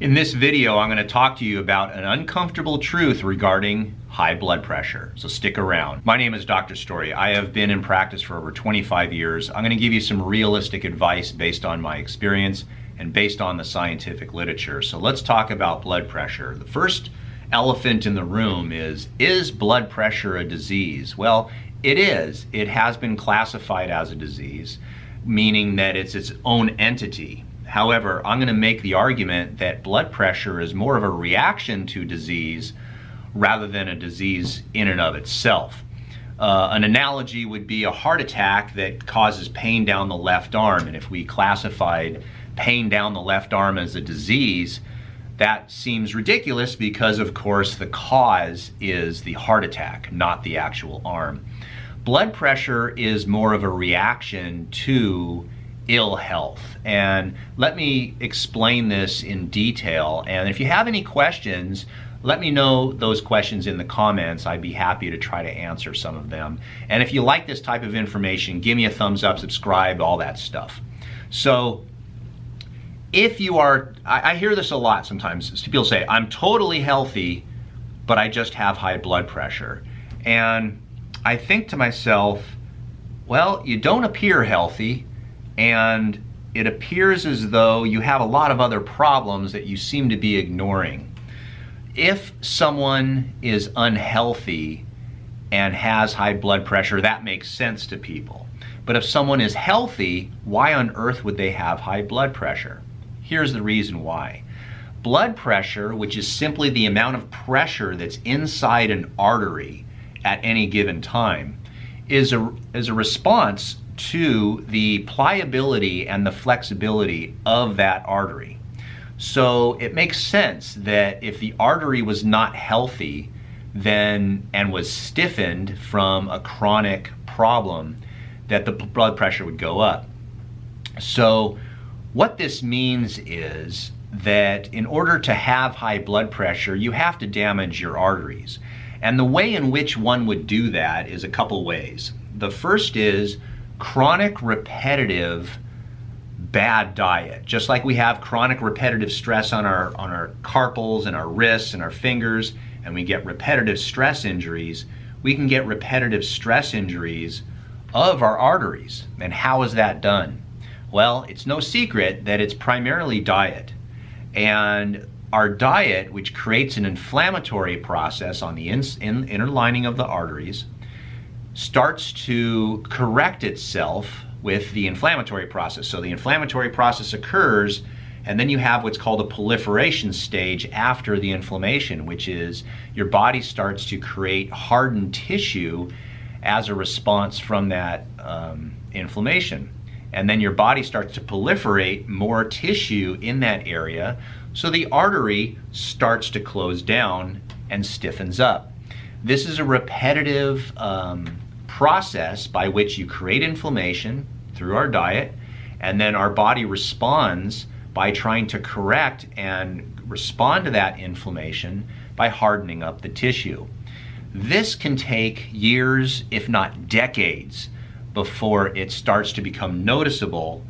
In this video, I'm going to talk to you about an uncomfortable truth regarding high blood pressure, so stick around. My name is Dr. Story. I have been in practice for over 25 years. I'm going to give you some realistic advice based on my experience and based on the scientific literature. So let's talk about blood pressure. The first elephant in the room is blood pressure a disease? Well, it is. It has been classified as a disease, meaning that it's its own entity. However, I'm going to make the argument that blood pressure is more of a reaction to disease rather than a disease in and of itself. An analogy would be a heart attack that causes pain down the left arm, and if we classified pain down the left arm as a disease, that seems ridiculous because, of course, the cause is the heart attack, not the actual arm. Blood pressure is more of a reaction to ill health, and let me explain this in detail. And if you have any questions, let me know those questions in the comments. I'd be happy to try to answer some of them. And if you like this type of information, give me a thumbs up, subscribe, all that stuff. So if you are, I hear this a lot sometimes. People say, I'm totally healthy, but I just have high blood pressure. And I think to myself, well, you don't appear healthy, and it appears as though you have a lot of other problems that you seem to be ignoring. If someone is unhealthy and has high blood pressure, that makes sense to people. But if someone is healthy, why on earth would they have high blood pressure? Here's the reason why. Blood pressure, which is simply the amount of pressure that's inside an artery at any given time, is a response to the pliability and the flexibility of that artery. So it makes sense that if the artery was not healthy and was stiffened from a chronic problem, that the blood pressure would go up. So what this means is that in order to have high blood pressure, you have to damage your arteries. And the way in which one would do that is a couple ways. The first is chronic repetitive bad diet. Just like we have chronic repetitive stress on our carpals and our wrists and our fingers, and we get repetitive stress injuries, we can get repetitive stress injuries of our arteries. And how is that done? Well, it's no secret that it's primarily diet. And our diet, which creates an inflammatory process on the inner lining of the arteries, starts to correct itself with the inflammatory process. So the inflammatory process occurs, and then you have what's called a proliferation stage after the inflammation, which is your body starts to create hardened tissue as a response from that inflammation. And then your body starts to proliferate more tissue in that area, so the artery starts to close down and stiffens up. This is a repetitive process by which you create inflammation through our diet, and then our body responds by trying to correct and respond to that inflammation by hardening up the tissue. This can take years, if not decades, before it starts to become noticeable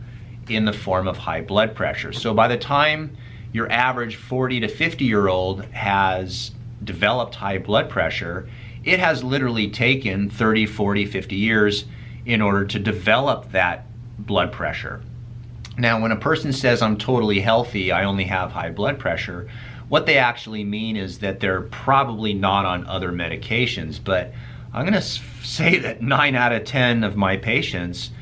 in the form of high blood pressure. So by the time your average 40 to 50-year-old has developed high blood pressure, it has literally taken 30, 40, 50 years in order to develop that blood pressure. Now, when a person says, I'm totally healthy, I only have high blood pressure, what they actually mean is that they're probably not on other medications. But I'm going to say that 9 out of 10 of my patients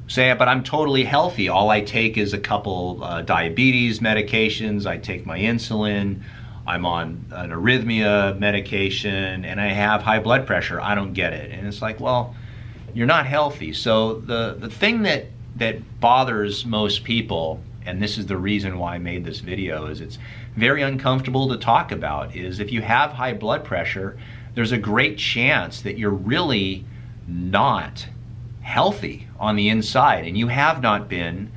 say, but I'm totally healthy. All I take is a couple diabetes medications, I take my insulin, I'm on an arrhythmia medication, and I have high blood pressure. I don't get it. And it's like, well, you're not healthy. So the thing that bothers most people, and this is the reason why I made this video, is it's very uncomfortable to talk about, is if you have high blood pressure, there's a great chance that you're really not healthy on the inside, and you have not been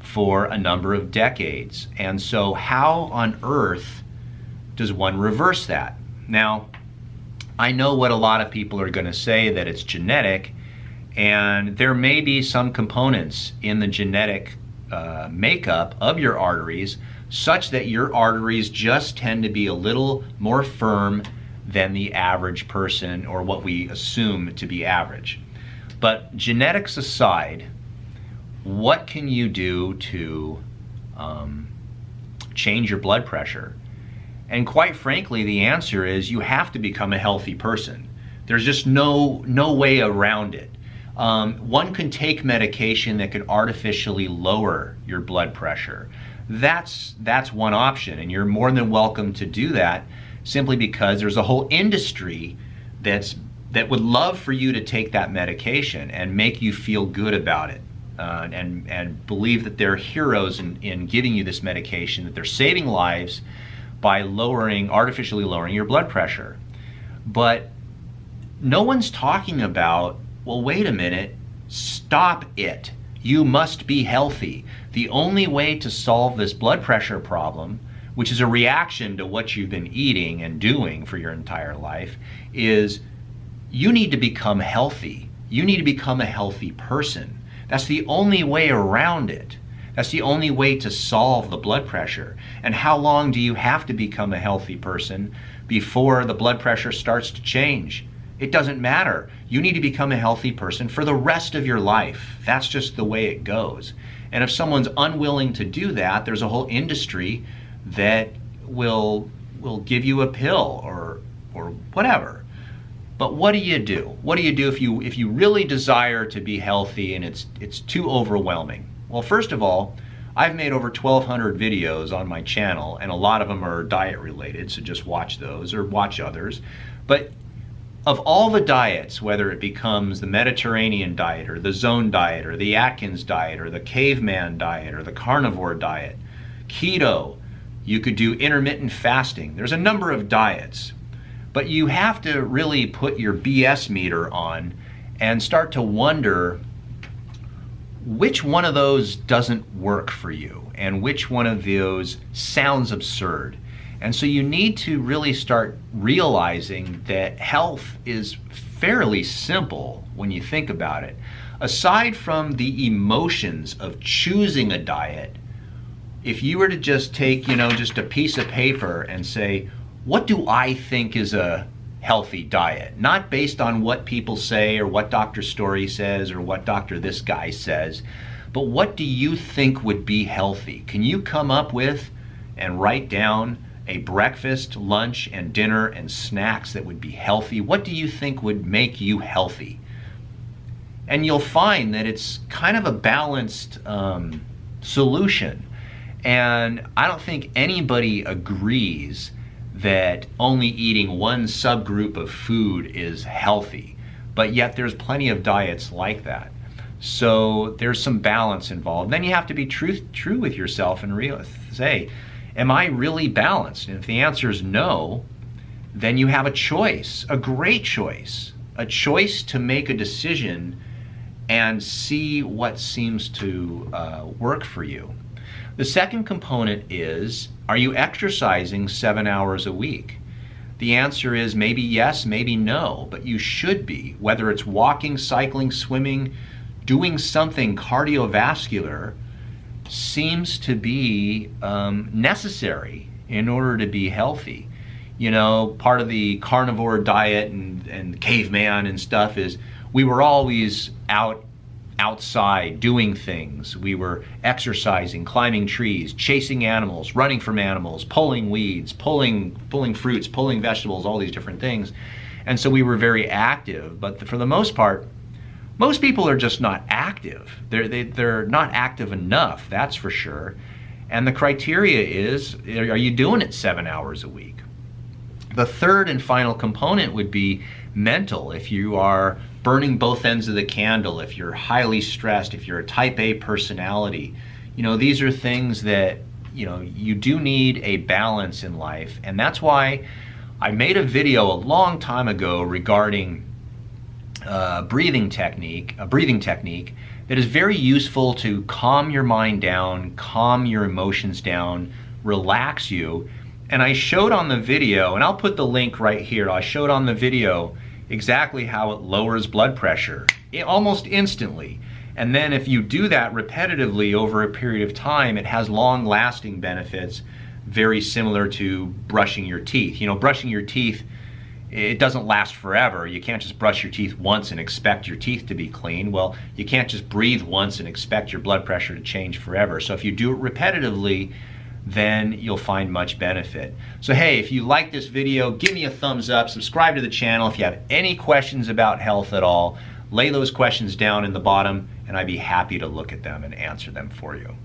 for a number of decades. And so how on earth does one reverse that? Now, I know what a lot of people are going to say, that it's genetic, and there may be some components in the genetic makeup of your arteries. such that your arteries just tend to be a little more firm than the average person, or what we assume to be average. But genetics aside, what can you do to change your blood pressure? And quite frankly, the answer is you have to become a healthy person. There's just no way around it. One can take medication that could artificially lower your blood pressure. That's one option, and you're more than welcome to do that, simply because there's a whole industry that would love for you to take that medication and make you feel good about it, and believe that they're heroes in giving you this medication, that they're saving lives by artificially lowering your blood pressure. But no one's talking about, well, wait a minute, stop it. You must be healthy. The only way to solve this blood pressure problem, which is a reaction to what you've been eating and doing for your entire life, is you need to become healthy. You need to become a healthy person. That's the only way around it. That's the only way to solve the blood pressure. And how long do you have to become a healthy person before the blood pressure starts to change? It doesn't matter. You need to become a healthy person for the rest of your life. That's just the way it goes. And if someone's unwilling to do that, there's a whole industry that will give you a pill or whatever. But what do you do? What do you do if you really desire to be healthy and it's too overwhelming? Well, first of all, I've made over 1,200 videos on my channel, and a lot of them are diet related, so just watch those or watch others. But of all the diets, whether it becomes the Mediterranean diet or the zone diet or the Atkins diet or the caveman diet or the carnivore diet, keto, you could do intermittent fasting. There's a number of diets, but you have to really put your BS meter on and start to wonder which one of those doesn't work for you and which one of those sounds absurd. And so you need to really start realizing that health is fairly simple when you think about it. Aside from the emotions of choosing a diet, if you were to just take, just a piece of paper and say, what do I think is a healthy diet? Not based on what people say or what Dr. Story says or what Dr. This guy says, but what do you think would be healthy? Can you come up with and write down a breakfast, lunch, and dinner and snacks that would be healthy? What do you think would make you healthy? And you'll find that it's kind of a balanced solution. And I don't think anybody agrees that only eating one subgroup of food is healthy, but yet there's plenty of diets like that. So there's some balance involved. Then you have to be true with yourself and say, am I really balanced? And if the answer is no, then you have a choice, a great choice, a choice to make a decision and see what seems to work for you. The second component is, are you exercising 7 hours a week? The answer is maybe yes, maybe no, but you should be. Whether it's walking, cycling, swimming, doing something cardiovascular seems to be necessary in order to be healthy. Part of the carnivore diet and caveman and stuff is we were always outside doing things. We were exercising, climbing trees, chasing animals, running from animals, pulling weeds, pulling fruits, pulling vegetables, all these different things. And so we were very active, but for the most part, most people are just not active. They're not active enough, that's for sure. And the criteria is, are you doing it 7 hours a week? The third and final component would be mental. If you are burning both ends of the candle, if you're highly stressed, if you're a type A personality, these are things that, you do need a balance in life. And that's why I made a video a long time ago regarding a breathing technique that is very useful to calm your mind down, calm your emotions down, relax you. And I showed on the video, and I'll put the link right here, I showed on the video exactly how it lowers blood pressure almost instantly. And then if you do that repetitively over a period of time, it has long-lasting benefits, very similar to brushing your teeth. You know, brushing your teeth, it doesn't last forever. You can't just brush your teeth once and expect your teeth to be clean. Well, you can't just breathe once and expect your blood pressure to change forever. So if you do it repetitively, then you'll find much benefit. So hey, if you like this video, give me a thumbs up, subscribe to the channel. If you have any questions about health at all, lay those questions down in the bottom and I'd be happy to look at them and answer them for you.